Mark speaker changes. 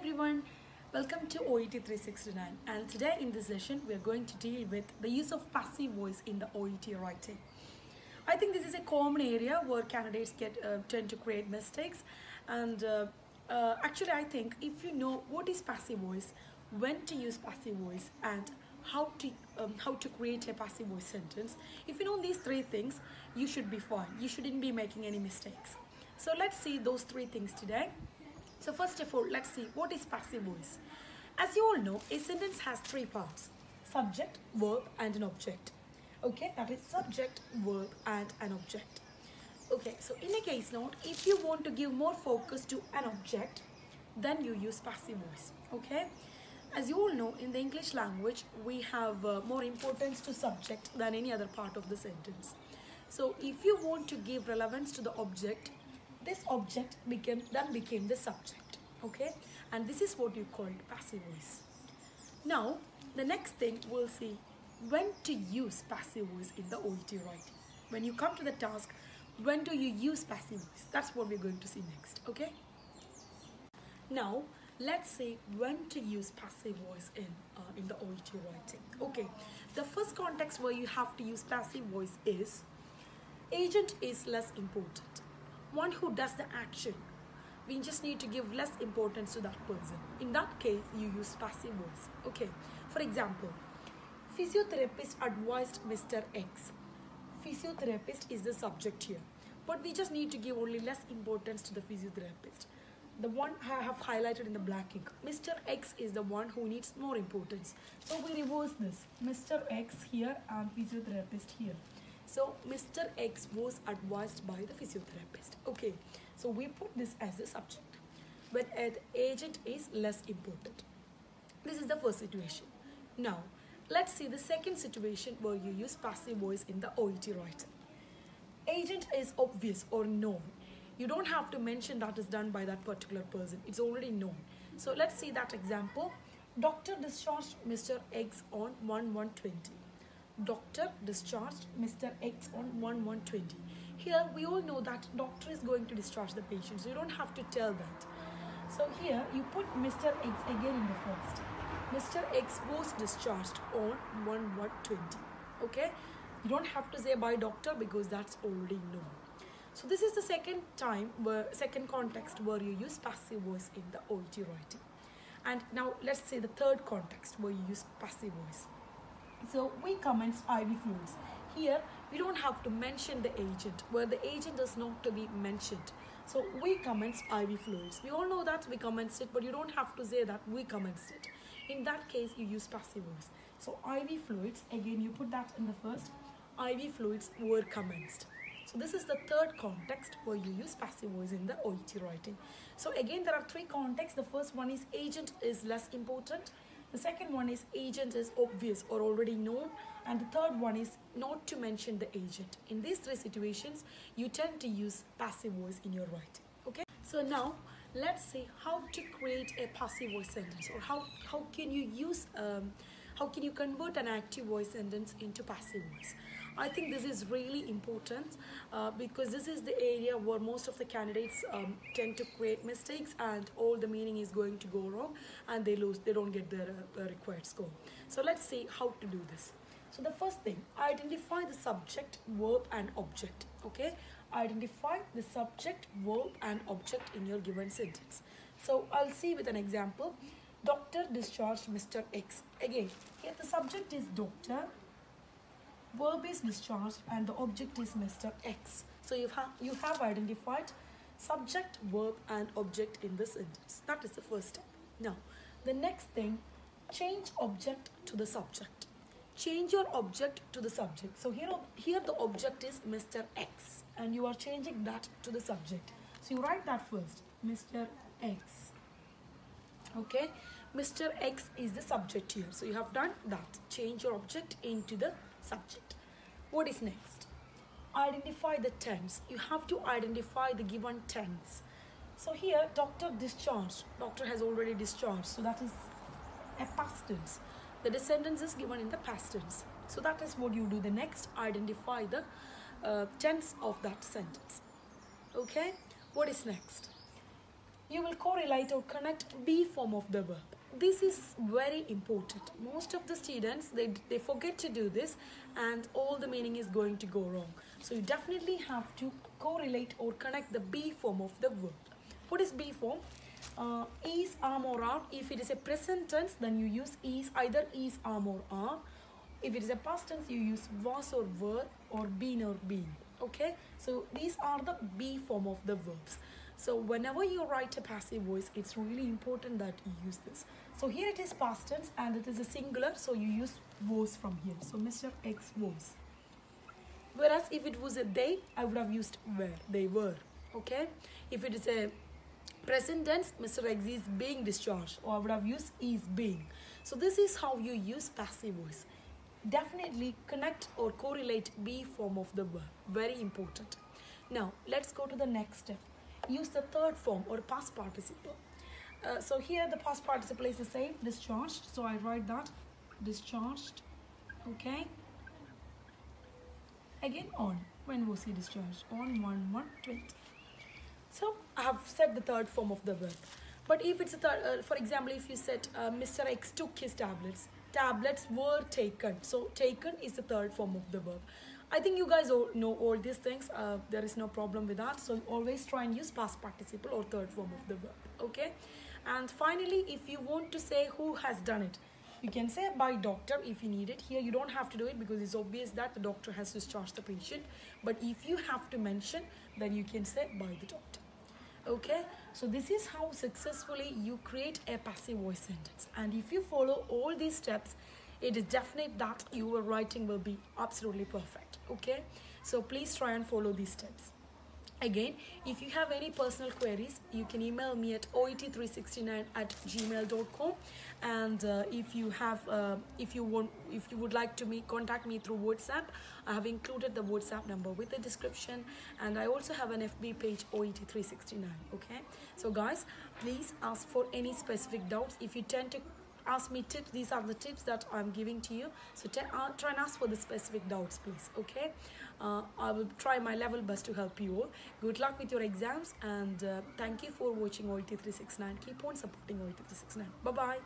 Speaker 1: everyone, welcome to OET 369, and today in this session we are going to deal with the use of passive voice in the OET writing. I think this is a common area where candidates tend to create mistakes, and actually I think if you know what is passive voice, when to use passive voice, and how to create a passive voice sentence, if you know these three things, you should be fine. You shouldn't be making any mistakes. So let's see those three things today. So first of all, let's see what is passive voice. As you all know, a sentence has three parts: subject, verb, and an object. Okay, that is subject, verb, and an object. Okay, so in a case note, if you want to give more focus to an object, then you use passive voice. Okay, as you all know, in the English language, we have more importance to subject than any other part of the sentence. So if you want to give relevance to the object, this object became the subject. Okay, and this is what you call passive voice. Now the next thing we'll see when to use passive voice in the OET writing. When you come to the task, when do you use passive voice? That's what we're going to see next. Okay, now let's see when to use passive voice in the OET writing. Okay, the first context where you have to use passive voice is agent is less important. One who does the action, we just need to give less importance to that person. In that case, you use passive voice. Okay, for example, physiotherapist advised Mr. X. Physiotherapist is the subject here, but we just need to give only less importance to the physiotherapist. The one I have highlighted in the black ink, Mr. X is the one who needs more importance. So we reverse this, Mr. X here and physiotherapist here. So Mr. X was advised by the physiotherapist. Okay, so we put this as the subject, but the agent is less important. This is the first situation. Now let's see the second situation where you use passive voice in the OET writing. Agent is obvious or known. You don't have to mention that is done by that particular person. It's already known. So let's see that example. Doctor discharged Mr. X on 1/1/20. Doctor discharged Mr. X on 1/1/20. Here we all know that doctor is going to discharge the patient, so you don't have to tell that. So here you put Mr. X again in the first. Mr. X was discharged on 1/1/20. Okay, you don't have to say by doctor because that's already known. So this is the second context where you use passive voice in the OET writing. And now let's say the third context where you use passive voice. So we commence IV fluids. Here we don't have to mention the agent, where the agent is not to be mentioned. So we commence IV fluids. We all know that we commenced it, but you don't have to say that we commenced it. In that case, you use passive voice. So IV fluids, again you put that in the first. IV fluids were commenced. So this is the third context where you use passive voice in the OET writing. So again, there are three contexts. The first one is agent is less important. The second one is agent is obvious or already known. And the third one is not to mention the agent. In these three situations, you tend to use passive voice in your writing. Okay. So now let's see how to create a passive voice sentence, or how can you use how can you convert an active voice sentence into passive voice. I think this is really important because this is the area where most of the candidates tend to create mistakes, and all the meaning is going to go wrong, and they don't get their required score. So let's see how to do this. So the first thing, identify the subject, verb, and object. Okay, identify the subject, verb, and object in your given sentence. So I'll see with an example. Doctor discharged Mr. X. Again, here the subject is doctor, verb is discharged, and the object is Mr. X. So you have identified subject, verb, and object in this sentence. That is the first step. Now, the next thing, change object to the subject. Change your object to the subject. So here the object is Mr. X, and you are changing that to the subject. So you write that first, Mr. X. Okay, Mr. X is the subject here. So you have done that. Change your object into the subject. What is next? Identify the tense. You have to identify the given tense. So here, doctor discharged. Doctor has already discharged. So that is a past tense. The sentence is given in the past tense. So that is what you do. The next, identify the tense of that sentence. Okay, what is next? you will correlate or connect be form of the verb. This is very important. Most of the students, they forget to do this, and all the meaning is going to go wrong. So you definitely have to correlate or connect the be form of the verb. What is be form? Is, am or are. If it is a present tense, then you use is, either is, am or are. If it is a past tense, you use was or were or been or been. Okay, so these are the be form of the verbs. So whenever you write a passive voice, it's really important that you use this. So here it is past tense and it is a singular, so you use was from here. So Mr. X was. Whereas if it was a they, I would have used were, they were. Okay, if it is a present tense, Mr. X is being discharged, or I would have used is being. So this is how you use passive voice. Definitely connect or correlate be form of the verb. Very important. Now let's go to the next step. Use the third form or past participle. So here the past participle is the same, discharged. So I write that, discharged. Okay. Again on. When was he discharged? On 1/1/20. So I have said the third form of the verb. But if it's a third, for example, if you said Mr. X took his tablets, tablets were taken. So taken is the third form of the verb. I think you guys all know all these things. There is no problem with that. So always try and use past participle or third form of the verb. Okay. And finally, if you want to say who has done it, you can say by doctor if you need it. Here you don't have to do it because it's obvious that the doctor has discharged the patient. But if you have to mention, then you can say by the doctor. Okay, so this is how successfully you create a passive voice sentence. And if you follow all these steps, it is definite that your writing will be absolutely perfect. Okay, so please try and follow these steps. Again, if you have any personal queries, you can email me at oet369@gmail.com. And if you would like to contact me through WhatsApp, I have included the WhatsApp number with the description, and I also have an FB page, oet369. Okay, so guys, please ask for any specific doubts. If you tend to ask me tips, these are the tips that I'm giving to you, so try and ask for the specific doubts, please. Okay, I will try my level best to help you all. Good luck with your exams, and thank you for watching OET369. Keep on supporting OET369. Bye bye.